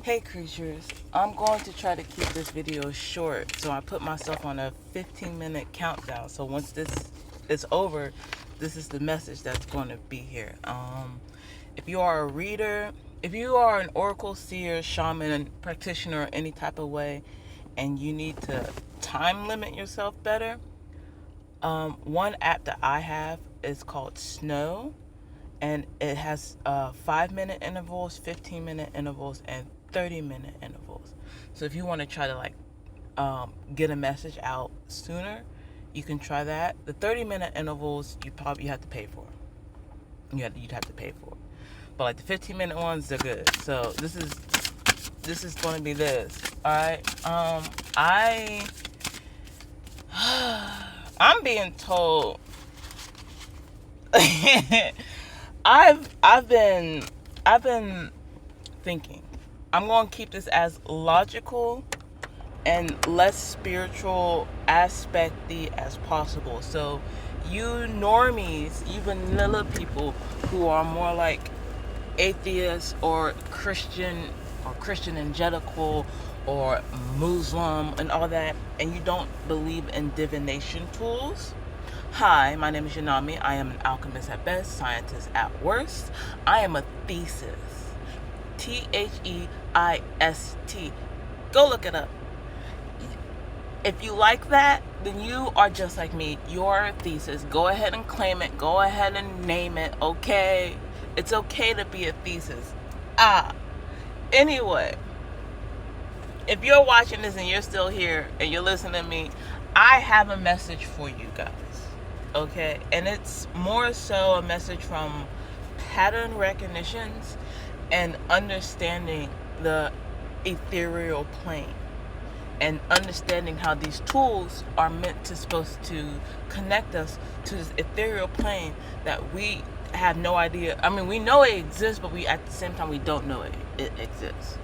Hey creatures, I'm going to try to keep this video short, so I put myself on a 15-minute countdown. So once this is over, this is the message that's going to be here. If you are a reader, if you are an oracle, seer, shaman, practitioner, any type of way, and you need to time limit yourself better, one app that I have is called Snow, and it has 5-minute intervals, 15-minute intervals, and 30-minute intervals. So if you want to try to get a message out sooner, you can try that. The 30-minute intervals you have to pay for. You'd have to pay for. But like the 15-minute ones, they're good. So this is going to be this. All right. I'm being told. I've been thinking. I'm going to keep this as logical and less spiritual aspecty as possible. So you normies, you vanilla people who are more like atheists or Christian evangelical or Muslim and all that, and you don't believe in divination tools. Hi, my name is Yanami. I am an alchemist at best, scientist at worst. I am a thesis. Theist. Go look it up. If you like that, then you are just like me. You're a thesis. Go ahead and claim it. Go ahead and name it, okay? It's okay to be a thesis. Anyway, if you're watching this and you're still here and you're listening to me, I have a message for you guys, okay? And it's more so a message from pattern recognitions and understanding the ethereal plane, and understanding how these tools are supposed to connect us to this ethereal plane that we have no idea. I mean, we know it exists, but we at the same time we don't know it exists.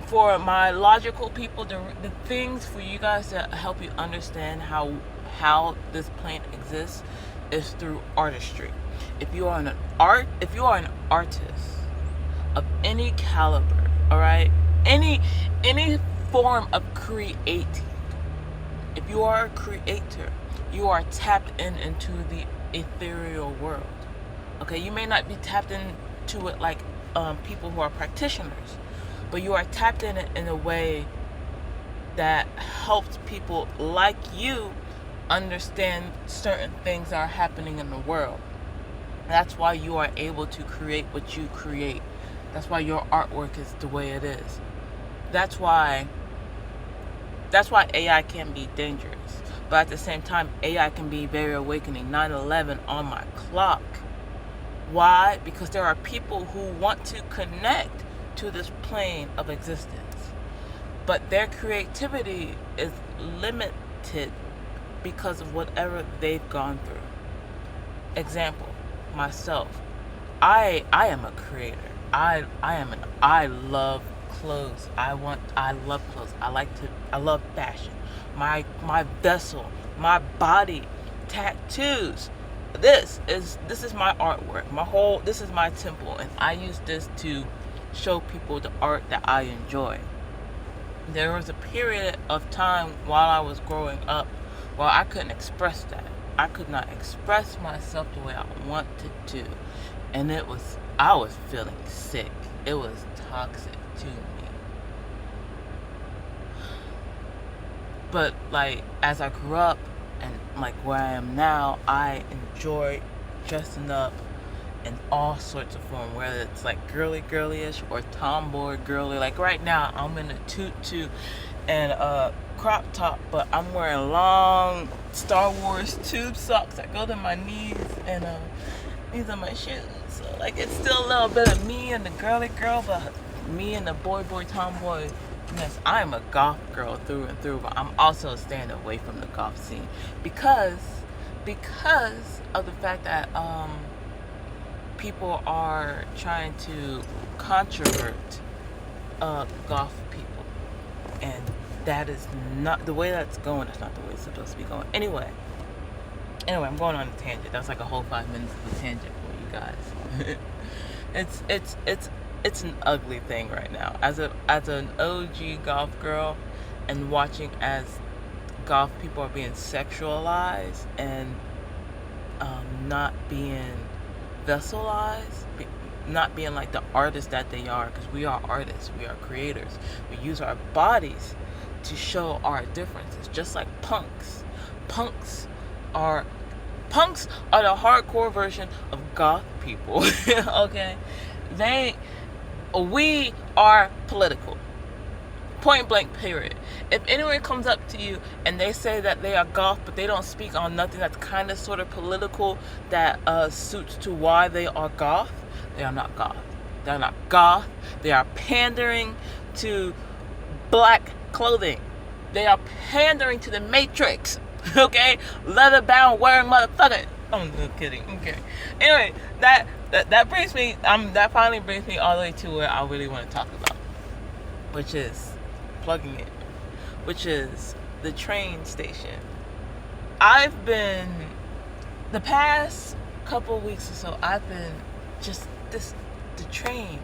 For my logical people, the things for you guys to help you understand how this plane exists is through artistry. If you are an artist of any caliber, all right, any form of creating, if you are a creator, you are tapped into the ethereal world. Okay, you may not be tapped into it like people who are practitioners, but you are tapped in it in a way that helps people like you understand certain things that are happening in the world. That's why you are able to create what you create. That's why your artwork is the way it is. That's why AI can be dangerous. But at the same time, AI can be very awakening. 9/11 on my clock. Why? Because there are people who want to connect to this plane of existence, but their creativity is limited because of whatever they've gone through. Example, myself. I am a creator. I love clothes. I love clothes. I love fashion. My vessel, my body, tattoos. This is my artwork. This is my temple, and I use this to show people the art that I enjoy. There was a period of time while I was growing up where I couldn't express that. I could not express myself the way I wanted to, and I was feeling sick. It was toxic to me. But like as I grew up and like where I am now, I enjoy dressing up in all sorts of form, whether it's like girly-ish or tomboy girly. Like right now, I'm in a tutu and a crop top, but I'm wearing long Star Wars tube socks that go to my knees, and these are my shoes. So like it's still a little bit of me and the girly girl, but me and the boy tomboy. Yes, I am a goth girl through and through, but I'm also staying away from the goth scene because of the fact that people are trying to controvert goth people, and that is not the way that's going. That's not the way it's supposed to be going. Anyway, I'm going on a tangent. That's like a whole 5 minutes of a tangent for you guys. it's an ugly thing right now. As an OG goth girl, and watching as goth people are being sexualized and not being vesselized, not being like the artists that they are, because we are artists, we are creators. We use our bodies to show our differences, just like punks. Punks are the hardcore version of goth people. Okay, we are political. Point blank, period. If anyone comes up to you and they say that they are goth, but they don't speak on nothing that's kind of sort of political that suits to why they are goth, they are not goth. They're not goth. They are pandering to black clothing. They are pandering to the Matrix. Okay, leather bound wearing motherfucker. I'm kidding. Okay. Anyway, that brings me. That finally brings me all the way to where I really want to talk about, which is plugging it, which is the train station. I've been, the past couple weeks or so, I've been just the train.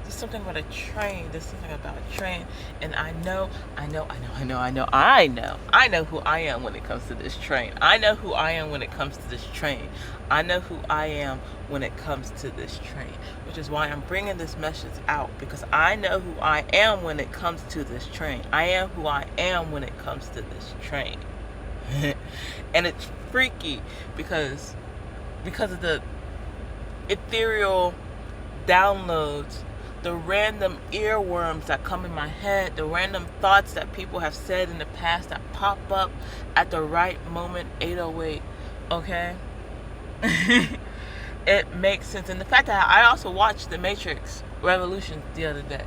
There's something about a train. There's something about a train, and I know who I am when it comes to this train. I know who I am when it comes to this train. I know who I am when it comes to this train, which is why I'm bringing this message out, because I know who I am when it comes to this train. I am who I am when it comes to this train. And it's freaky because of the ethereal downloads, the random earworms that come in my head, the random thoughts that people have said in the past that pop up at the right moment, 808, okay? It makes sense. And the fact that I also watched The Matrix Revolution the other day,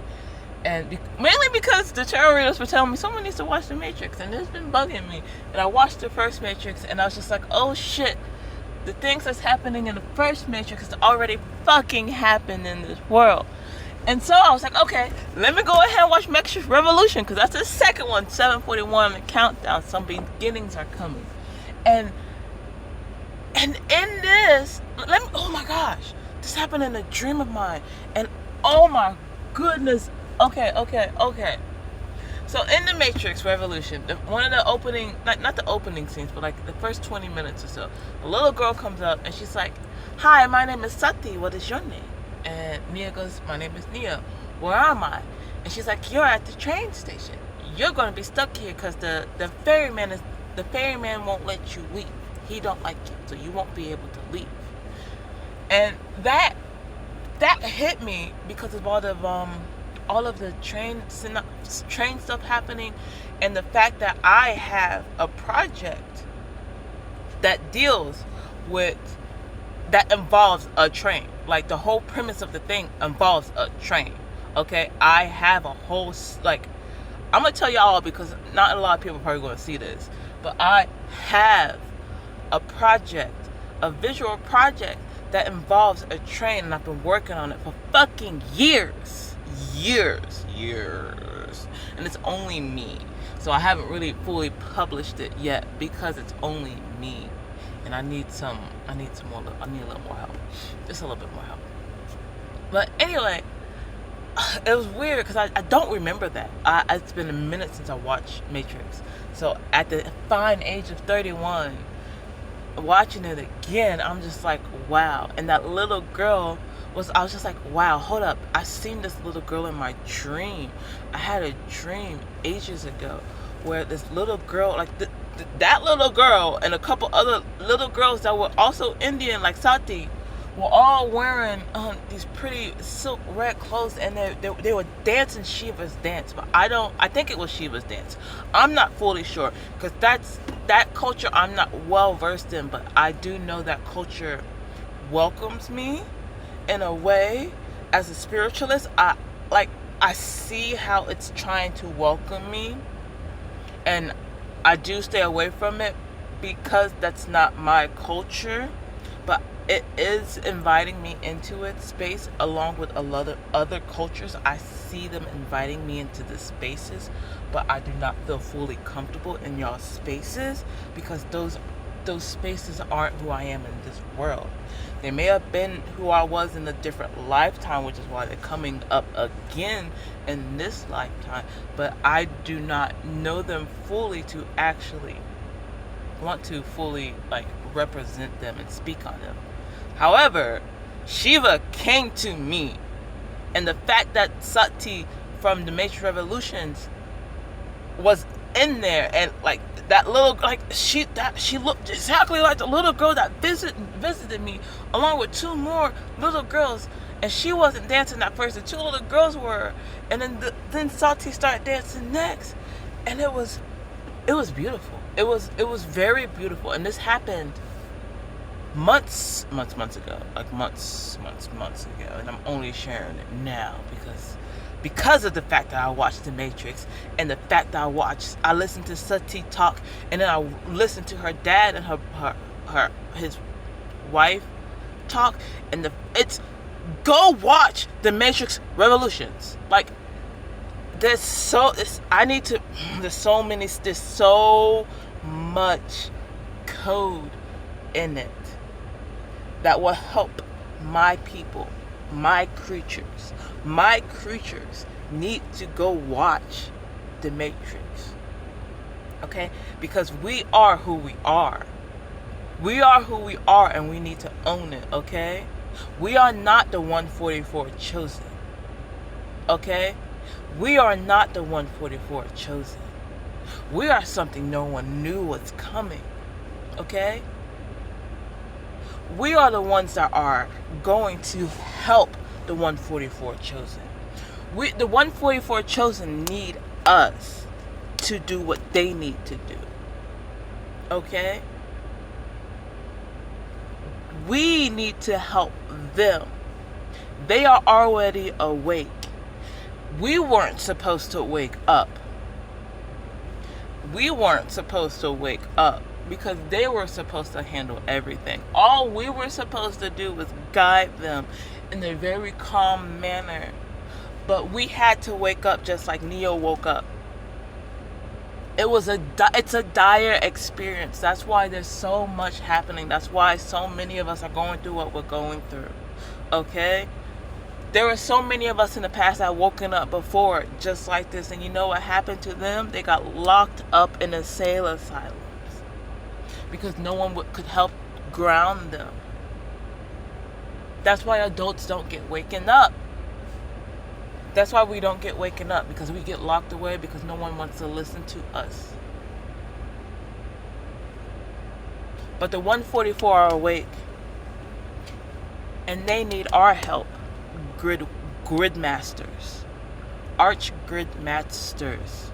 and mainly because the tarot readers were telling me someone needs to watch The Matrix, and it's been bugging me. And I watched the first Matrix, and I was just like, oh shit, the things that's happening in the first Matrix has already fucking happened in this world. And so I was like, okay, let me go ahead and watch Matrix Revolution, because that's the second one, 7:41 on the countdown. Some beginnings are coming. And in this, oh my gosh, this happened in a dream of mine. And oh my goodness, okay. So in The Matrix Revolution, one of the opening, not the opening scenes, but like the first 20 minutes or so, a little girl comes up and she's like, hi, my name is Sati, what is your name? And Nia goes, my name is Nia, where am I? And she's like, you're at the train station. You're going to be stuck here because the ferryman won't let you leave. He don't like you, so you won't be able to leave. And that hit me because of all of the train stuff happening, and the fact that I have a project that involves a train. Like, the whole premise of the thing involves a train. Okay, I have a whole, like, I'm gonna tell y'all because not a lot of people are probably gonna see this, but I have a project, a visual project that involves a train, and I've been working on it for fucking years, and it's only me. So I haven't really fully published it yet because it's only me, and I need a little more help, just a little bit more help. But anyway, it was weird because I don't remember that. It's been a minute since I watched Matrix, so at the fine age of 31, watching it again, I'm just like, wow. And that little girl I was just like, wow, hold up, I seen this little girl in my dream. I had a dream ages ago where this little girl, like that little girl and a couple other little girls that were also Indian, like Sati, were all wearing these pretty silk red clothes, and they were dancing Shiva's dance. But I think it was Shiva's dance. I'm not fully sure, because that culture I'm not well versed in, but I do know that culture welcomes me in a way. As a spiritualist, I see how it's trying to welcome me, and I do stay away from it because that's not my culture, but it is inviting me into its space along with a lot of other cultures. I see them inviting me into the spaces, but I do not feel fully comfortable in y'all spaces because those those spaces aren't who I am in this world. They may have been who I was in a different lifetime, which is why they're coming up again in this lifetime. But I do not know them fully to actually want to fully like represent them and speak on them. However, Shiva came to me, and the fact that Sati from the Matrix Revolutions was in there, and like that little, like she looked exactly like the little girl that visited me, along with two more little girls, and she wasn't dancing at first. The two little girls were, and then Sati started dancing next, and it was beautiful. It was very beautiful, and this happened months ago, like months ago, and I'm only sharing it now because of the fact that I watched The Matrix, and the fact that I listened to Sati talk, and then I listened to her dad and his wife talk, and go watch The Matrix Revolutions. Like, there's so much code in it that will help my people, my creatures. My creatures need to go watch The Matrix. Okay? Because we are who we are. We are who we are, and we need to own it, okay? We are not the 144 chosen. Okay? We are not the 144 chosen. We are something no one knew was coming. Okay? We are the ones that are going to help the 144 chosen. The 144 chosen need us to do what they need to do. Okay? We need to help them. They are already awake. We weren't supposed to wake up. We weren't supposed to wake up because they were supposed to handle everything. All we were supposed to do was guide them in a very calm manner. But we had to wake up just like Neo woke up. It's a dire experience. That's why there's so much happening. That's why so many of us are going through what we're going through. Okay? There were so many of us in the past that woken up before just like this, and you know what happened to them? They got locked up in insane asylums because no one could help ground them. That's why adults don't get waken up. That's why we don't get waken up, because we get locked away because no one wants to listen to us. But the 144 are awake, and they need our help. Grid masters, arch grid masters,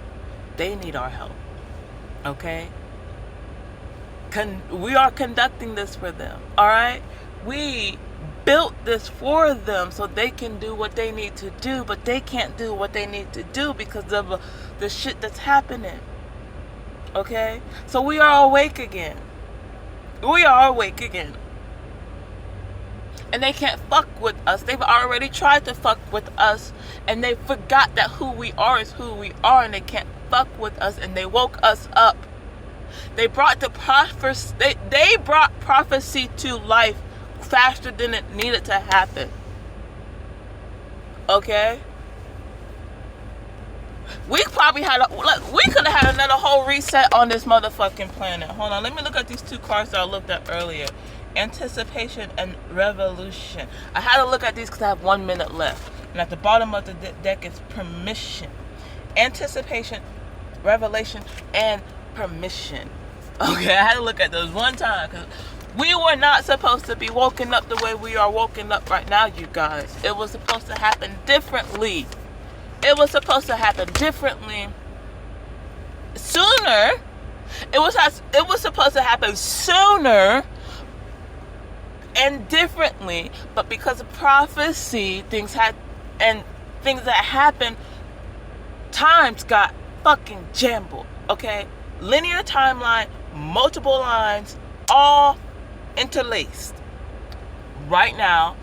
they need our help. Okay? We are conducting this for them. All right? We built this for them so they can do what they need to do, but they can't do what they need to do because of the shit that's happening. Okay? So we are awake again. We are awake again. And they can't fuck with us. They've already tried to fuck with us, and they forgot that who we are is who we are, and they can't fuck with us, and they woke us up. They brought the prophecy. They brought prophecy to life faster than it needed to happen. Okay? We probably we could have had another whole reset on this motherfucking planet. Hold on, let me look at these two cards that I looked at earlier. Anticipation and revolution. I had to look at these because I have 1 minute left. And at the bottom of the deck is permission. Anticipation, revelation, and permission. Okay, I had to look at those one time because we were not supposed to be woken up the way we are woken up right now, you guys. It was supposed to happen differently. It was supposed to happen differently sooner. It was supposed to happen sooner and differently, but because of prophecy, things that happened, times got fucking jumbled. Okay, linear timeline, multiple lines, all interlaced right now,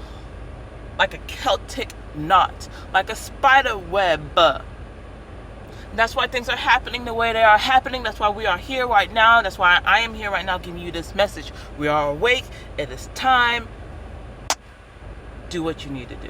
like a Celtic knot, like a spider web. And that's why things are happening the way they are happening. That's why we are here right now. That's why I am here right now giving you this message. We are awake. It is time. Do what you need to do.